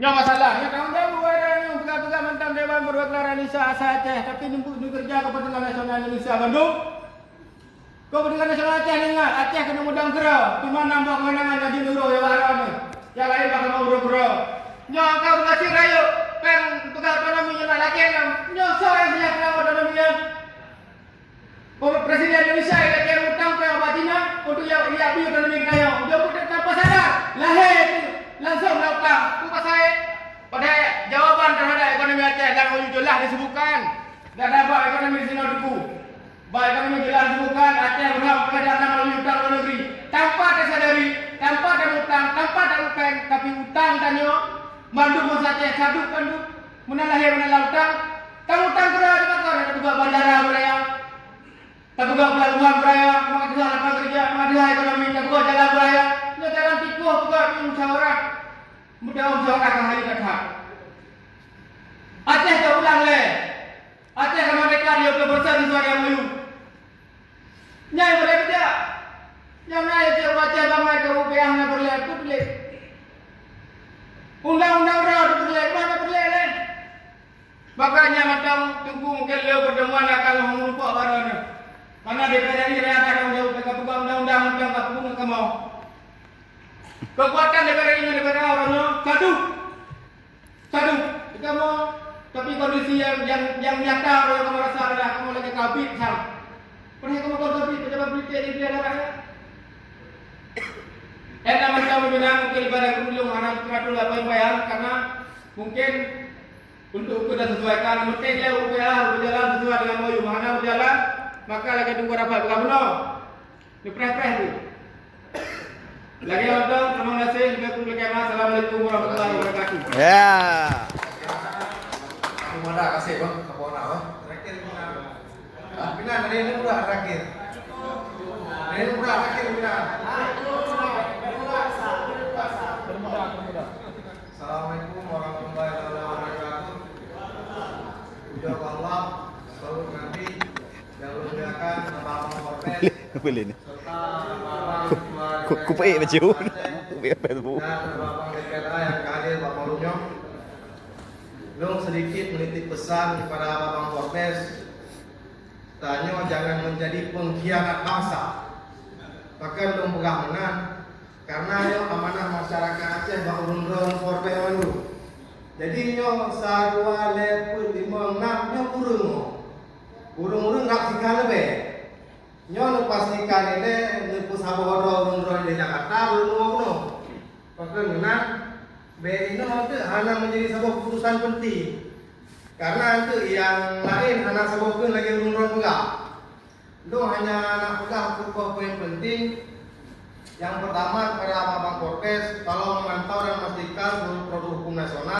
Yang masalahnya kawan-kawan ada yang pegang-pegang mentang Dewan Perwakilan Indonesia asal Aceh tapi nyebut kerja Kepentingan Nasional Indonesia Bandung. Kepentingan Nasional Aceh ingat Aceh kena mudang kera. Cuma nambah kemenangan jadi nuro ya warane. Yang lain bakal mau bro-bro. Nyong kau kasih rayu peng pegang otonomi yang lagi yang nyong so yang punya pegang otonomi yang Presiden Indonesia yang kira utang ke Batina untuk yang ia beli otonomi kayo. Dia pun tanpa sadar lahir itu langsung melakukan saya pada jawaban terhadap ekonomi Aceh dan OU jelas disebutkan dan dapat ekonomi di sini duku. Baik ekonomi jelas disebutkan Aceh berhak kerajaan melalui utang luar negeri tanpa tersadari, tanpa ada utang, tanpa ada UPN, tapi utang tanyo manduk masa Aceh saduk panduk menalahir menalah utang. Kamu utang kerja di mana? Ada juga bandara beraya, tak juga pelabuhan beraya, maka juga lapangan kerja, maka juga ekonomi, tak juga jalan beraya. Dia jalan tikuh juga musyawarah. Mudah musyawarah akan hari kata. Aceh tak ulang leh. Aceh sama mereka dia berbersah di suara yang mayu. Nyai boleh tidak? Yang naik je Aceh bangai ke UPH nak boleh tu boleh. Undang-undang berapa boleh? Mana boleh leh? Makanya macam tunggu mungkin leo pertemuan akan mengumpul barang. Karena DPR ini raya akan menjauh pegang undang-undang macam tak kamu. Kekuatan DPR ini DPR orangnya satu. Kamu tapi kondisi yang nyata orang kamu rasa adalah kamu lagi kabit sah. Pernah kamu konsumsi pejabat politik di pilihan rakyat. Enak macam memang mungkin ibadah kumulung anak teratur apa yang bayar karena mungkin untuk kita sesuaikan mungkin dia UPH berjalan sesuai dengan MOU mana berjalan maka lagi tunggu dapat benar. Dipreh-preh tu. Lagi orang terima kasih lebih kurang Assalamualaikum warahmatullahi wabarakatuh. Ya. Mana kasih bang, kapal apa? Terakhir mana? Bina dari ini murah terakhir. Dari ini murah terakhir bina. Assalamualaikum warahmatullahi wabarakatuh. Ucap Allah, salam Nabi yang memuliakan Bapak Korpes. Boleh ni. Serta Bapak Ku pakai baju. Ku pakai Facebook. dan Bapak DPR yang hadir Bapak Lunyong. Long sedikit menitik pesan kepada Bapak Korpes. Tanya jangan menjadi pengkhianat bangsa. Bahkan long pegah menang karena yo amanah masyarakat Aceh Bapak Rundron Korpes manu. Jadi nyo sarua lepul 5 6 nyo urung nak sikal lebih. Nyo nu pastikan ini lepu sabodo Rundron di Jakarta urung no. Bahkan menang ini itu hanya menjadi sebuah keputusan penting karena itu yang lain hanya sebuah pun lagi rundron pegang itu hanya nak pegang sebuah poin penting. Yang pertama kepada Bapak Korpes kalau memantau dan memastikan seluruh produk hukum nasional